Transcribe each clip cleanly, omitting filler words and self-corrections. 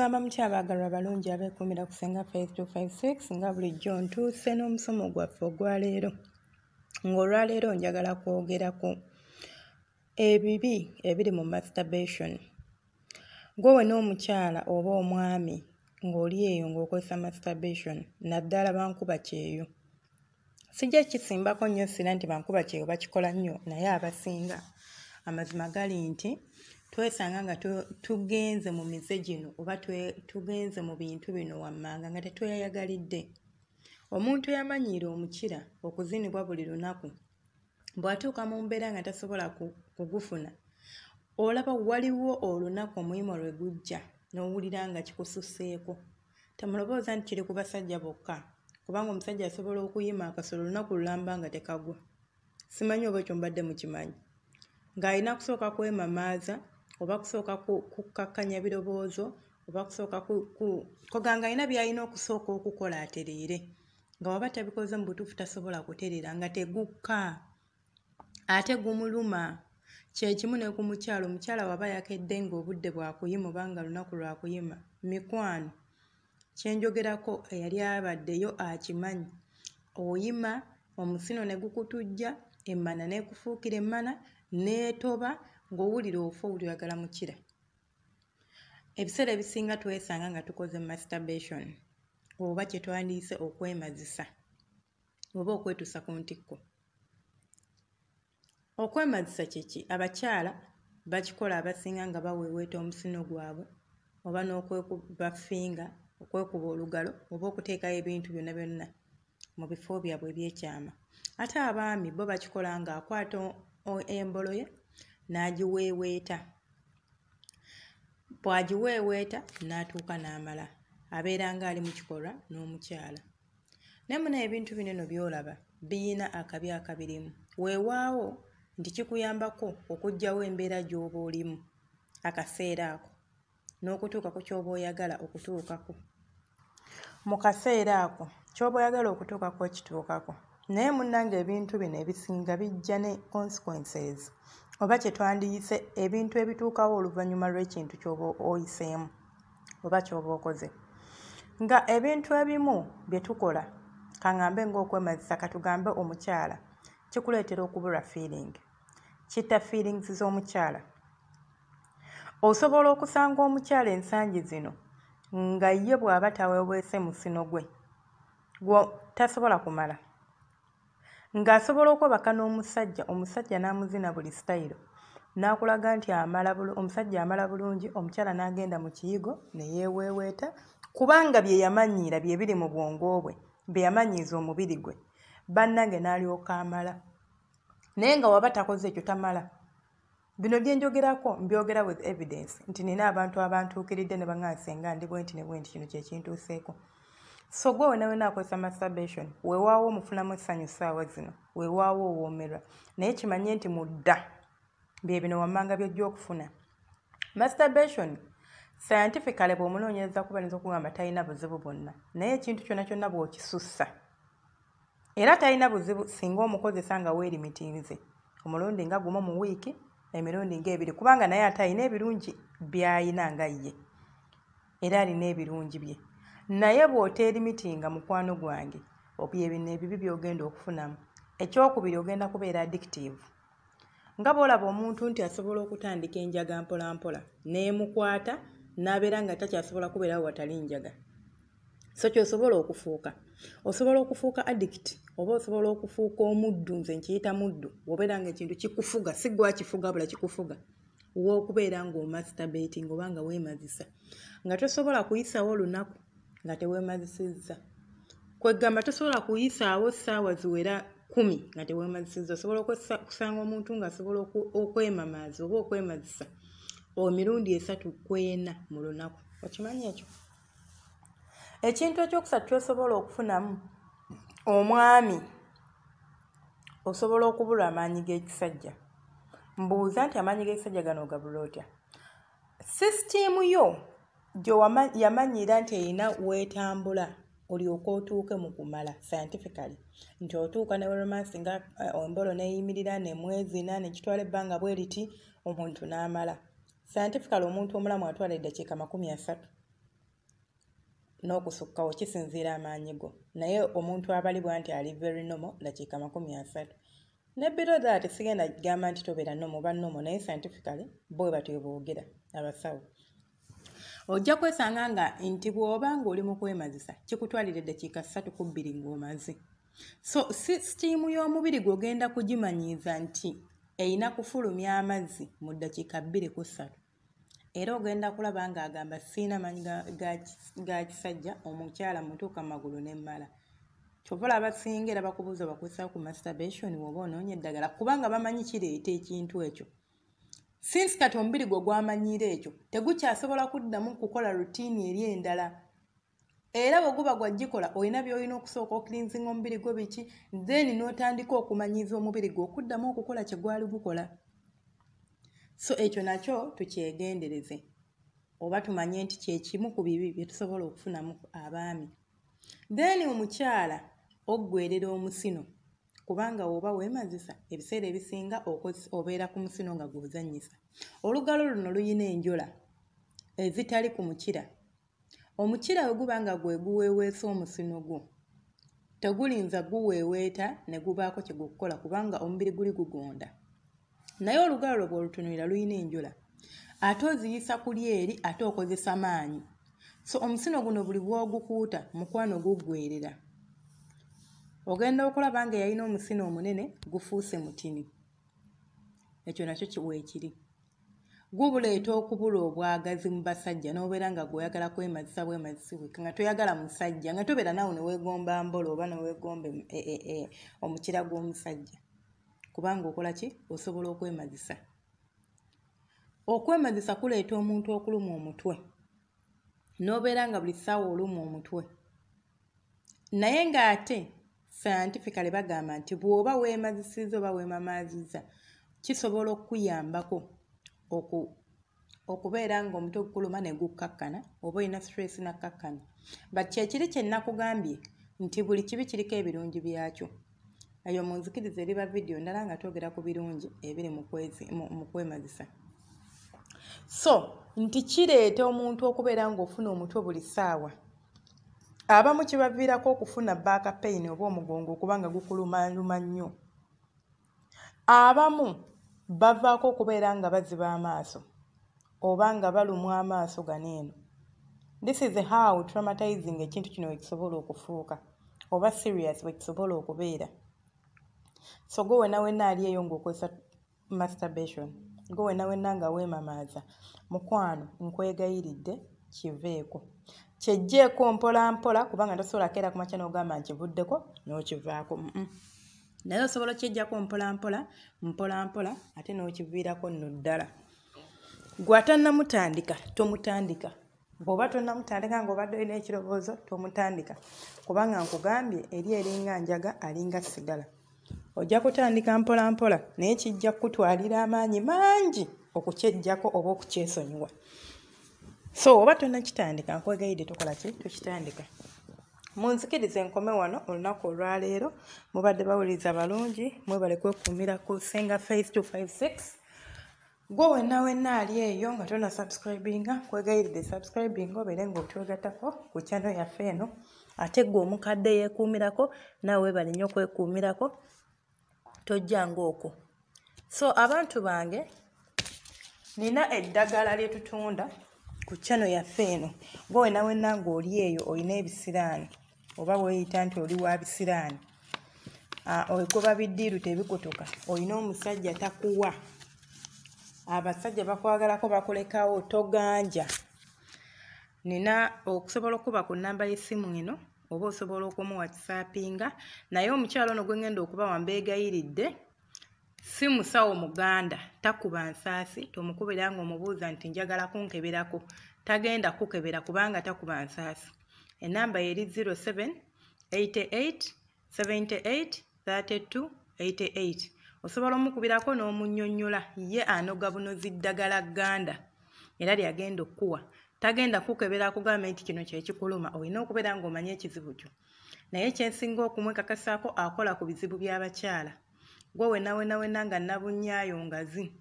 Mugamba mutya abaagalwa balungi abeekuumira ku Senga 5256 nga bulijjo ntuuse n'omusomo gwaffe ogwaleero. Ng'olwaleero njagala kwogera ku ebibi ebiri mu masturbation. Gwe n'omukyala oba omwami ng'oli eyo ng'okozesa masturbation, naddala bankuba kyeyo. Sijja kisimbako nnyo sira nti bankuba kyeyo bakikola nnyo, naye abasinga amazima gali nti twesanga nga tugenze mu mize gino oba tugenze mu bintu bino wammanga nga tetweyagalidde. Omuntu yamanyiira omukira okuzinibwa buli lunaku bw'atuuka mu mbeera nga tasobola kugufuna, olaba waliwo olunaku omuyimo lwe gujja n'owulira nga kikususseeko. Temulowooza nti kiri ku basajja bokka, kubanga omusajja asobola okuyima akasolo olunaku lulamba nga tekagwa. Simanyi oba ekyo mbadde mukimanyi, ng'alina kusooka kwemamaaza oba kusooka kukkakkanya birowoozo oba kusooka koganga alina by'alina okusooka okukola atereere, nga waba tabikoze mu butuufu tasobola kutereera nga tegukka ate gumuluma. Kyekimu ne ku mukyala, omukyala waba yakedde ng'obudde bwakuyima oba nga lunaku lwakuyima, mikwano kyenjogerako eyali abaddeyo akimanyi. Oyima omusino ne gukutujja, emana n'ekufuukira emana n'etoba ng'owulira ofa owuli oyagala mukira. Ebiseera ebisinga twesanga nga tukoze masturbation oba kye twandiise okwemazisa oba okwetusa ku ntikko. Okwemazisa kiki? Abakyala bakikola abasinga nga baweeweeta omusino gwabwe oba n'okwekuba ffinga, okwekuba olugalo oba okuteekayo ebintu byonna byonna mu bifo byabwe eby'ekyama. Ate abaami bo bakikola ng'akwata embolo ye n'agiweeweeta. Bw'agiweeweeta n'atuuka n'amala, abeera ng'ali mu kikolwa n'omukyala. Naye muna ebintu bino eno by'olaba biyina akabi akabirimu. Weewaawo nti kikuyambako okuggyawo embeera gy'oba olimu akaseera ako n'okutuuka ku ky'oba oyagala okutuukako. Mu kaseera ako ky'oba oyagala okutuukako kituukako. Naye munnange ebintu bino ebisinga bijja ne consequences oba kye twandiyise ebintu ebituukawo oluvannyuma lw'ekintu ky'oba oyiseemu oba ky'oba okoze. Nga ebintu ebimu bye tukola, kaŋŋambe ng'okwemazisa, katugambe omukyala, kikuleetera okubulwa feeling. Kitta feelings z'omukyala. Osobola okusanga omukyala ensangi zino nga ye bw'aba taweeweese musino gwe tasobola kumala, ng'asobola okwebaka n'omusajja, omusajja n'amuzina buli sitayiro, n'akulaga nti omusajja amala bulungi, omukyala n'agenda mu kiyigo ne yeeweeweeta kubanga bye yamanyiira bye biri mu bwongo bwe, bye yamanyiiza omubiri gwe, bannange n'alyoka amala. Naye nga waba takoze ekyo tamala. Bino bye njogerako mbyogera with evidence nti nina abantu abantuukiridde ne baŋŋamba Senga ndi bwenti ne bwenti, kino kye kintuuseeko. So gwe wena akozesa masturbation, weewaawo omufunamu essanyu ssaawa zino, weewaawo owoomerwa, naye kimanye nti mudda bye bino wammanga by'ojja okufuna. Masturbation scientifically bw'omunoonyereza kuba ayinza okugamba talina buzibu bwonna, naye ekintu kyonna kyonna bw'okisussa era talina buzibu singa omukozesa nga weerimitinze omulundi nga gumu mu wiiki, emirundi ng'ebiri, kubanga naye ate alina ebirungi by'ayina nga ye era alina ebirungi bye. Naye bw'oteerimitinga mukwano gwange, bye bino ebibi by'ogenda okufunamu. Ekyokubiri, ogenda kubeera addictive. Nga bw'olaba omuntu nti asobola okutandika enjaga mpola mpola n'emukwata n'abeera nga takyasobola kubeerawo watali njaga. So ky'osobola okufuuka, osobola okufuuka addict oba osobola okufuuka omuddu, nze nkiyita muddu, bw'obeera ng'ekintu kikufuga, si gwe akifuga wabula kikufuga, w'okubeera ng'omasturbating oba nga weemazisa, nga tosobola kuyisaawo olunaku nga teweemazisizza. Kwegamba tosobola kuyisaawo ssaawa ziwera 10 nga teweemazisizza. Osobola okusanga omuntu ng'asobola okwemamaaza oba okwemazisa emirundi 3 ku 4 mu lunaku. Okimanyi ekyo? Ekintu ekyokusatu ky'osobola okufunamu, omwami osobola okubulwa amaanyi g'ekisajja. Mbuuza nti amaanyi g'ekisajja gano ogabulwa otya? Sisitiimu yo yamanyiira nti erina weetambula olyoke otuuke mu kumala scientifically, nti otuuka ne romance nga embolo neeyimirira ne mwezina ne kitwala ebbanga bwe riti omuntu n'amala. Scientifically omuntu omulamu atwala eddakiika 30. n'okusukkawo kisinziira amaanyi go. Naye omuntu abalibwa nti ali very normal dakiika 30. Ne below that sigenda gamba nti tobeera normal oba normal, naye scientifically bwe batyo boogera abasawo. Ojja kwesanga nga nti bw'oba ng'oli mu kwemazisa kikutwalira eddakiika 3 ku 2 ng'omaze. So sisitiimu y'omubiri gw'ogenda kugimanyiiza nti erina kufulumya amazzi mu ddakiika 2 ku 3. Era ogenda kulaba ng'agamba siina manyi ga kisajja omukyala mutuuka magulu n'emmala. Kyova olaba singa era bakubuuza bakozesa ku masturbation bw'oba onoonya eddagala kubanga bamanyi kireeta ekintu ekyo. Since kati omubiri gwo gwamanyiira ekyo tegukyasobola kuddamu kukola rutiini eri endala. Era bwe guba gwagikola olina by'olina okusooka okulinzinga omubiri gwo biki, then n'otandika okumanyiiza omubiri gwo okuddamu okukola kye gwali gukola. So ekyo nakyo tukyegendereze oba tumanye nti kyekimu ku bibi bye tusobola okufunamu abaami. Then omukyala oggwerera omusino kubanga oba weemazisa ebiseera ebisinga obeera ku musino nga gw'ozannyisa. Olugalo luno luyina enjola ezitali ku mukira. Omukira bwe guba nga gwe guweeweesa omusino gwo tegulinza guweeweeta ne gubaako kye gukukola kubanga omubiri guli gugonda. Naye olugalo lwo bw'olutunuulira luyina enjola ate oziyisa kuli eri ate okozesa maanyi. So omusino guno buli bw'ogukuuta mukwano guggwerera. Ogenda okulaba nga yalina omusino omunene gufuuse mutini. Ekyo nakyo weekiri. Gubuleeta okubula obwagazi mu basajja n'obeera nga gw'oyagala kwemazisa bwemazisibwe nga toyagala musajja nga tobeera nawe ne weegomba mbolo oba ne weegomba omukira gw'omusajja. Kubanga okola ki? Osobola okwemazisa. Okwemazisa kuleeta omuntu okuluma omutwe. N'obeera nga buli ssaawa oluma omutwe. Naye ng'ate scientifically bagamba nti bw'oba weemazisizza oba weemamaazizza kisobola okukuyambako okubeera ng'omutwe gukuluma ne gukkakkana oba olina stress nakkakkana. But kyekiri kye nnakugambye nti buli kibi kiriko ebirungi byakyo. Eyo munzikiriza eriba vidiyo ndala nga twogera ku birungi ebiri mu kwemazisa. So nti kireeta omuntu okubeera ng'ofuna omutwe buli ssaawa. Abamu kibaviirako okufuna back pain oba omugongo okubanga gukuluma nnyo. Abamu bavaako okubeera nga baziba amaaso oba nga balumwa amaaso ganeeno. This is how traumatizing ekintu kino wekisobola okufuuka oba serious wekisobola okubeera. So gwe wenna ali eyo ng'okozesa masturbation, gwe wenna nga weemamaaza, mukwano nkwegayiridde kiveeko. Kyejjeeko mpola mpola kubanga tosobola keera ku makya n'ogamba nkivuddeko n'okivaako. Naye osobola kyejjako mpola mpola ate n'okiviirako nno ddala. Gwe atannamutandika tomutandika. Bw'oba tonnamutandika ng'obadde olina ekirowoozo tomutandika kubanga nkugambye eri eringa njaga alinga sigala. Ojja kutandika mpola mpola naye kijja kutwalira amaanyi mangi okukyejjako oba okukyesonyiwa. So oba tonnakitandika nkwegayidde tokola ki? Tukitandika. Munzikirize nkome wano olunaku olwaleero. Mubadde bawuliriza balungi, mwebale kwekuumira ku Senga Face 256. Gwe wenna ali eyo nga tonna subscribinga, nkwegayiridde subscribinga obeere ng'otwegattako ku channel yaffe eno. Ate gwe omukadde yeekuumirako naawe weebale nnyo kwekuumirako tojja ng'okwo. So abantu bange nina eddagala lye tutunda ku channel yaffe eno. Gwe wenna ng'oli eyo olina ebisiraani oba weeyita nti oli wa bisiraani. Ogoba biddiiru tebikutuka, olina omusajja takuwa. Abasajja bakwagalako bakulekawo toganja. Nina okusobola okuba ku nnamba y'essimu eno oba osobola okumuwa WhatsAppinga. Naye omukyalo ono gwe ngenda okuba wambeegayiridde si musawo Muganda, takuba nsaasi. Tomukubira ng'omubuuza nti njagala kunkeberako. Tagenda kukebera kubanga takuba nsaasi. Ennamba eri 07 88 78 32 88. Osobola omukubirako n'omunnyonnyola ye anoga bunozi ddagala Ganda era lyagenda okukuwa. Tagenda kukebera kugamba nti kino kye kikuluma. Olina okubeera ng'omanya ekizibu kyo. Naye kyensinga okumwekakasaako akola ku bizibu by'abakyala. Gwe wenna nga nnabunyaayo ngazi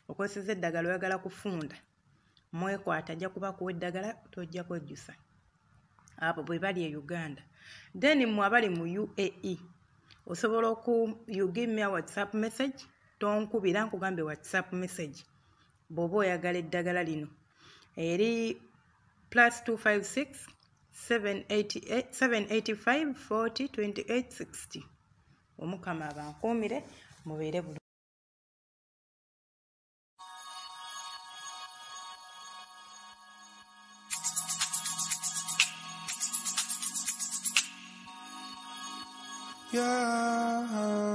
okozesa eddagala oyagala kufunda, mwekwata ajja kuba kuwa eddagala tojja kwejjusa. abo bwe bali e Uganda. Then mmwe abali mu UAE osobola you give me a WhatsApp message, tonkubira nkugambe WhatsApp message bw'oba oyagala eddagala lino eri +256 785 40 28 60. Omukama abankuumire mubeere bulungi. Yeah.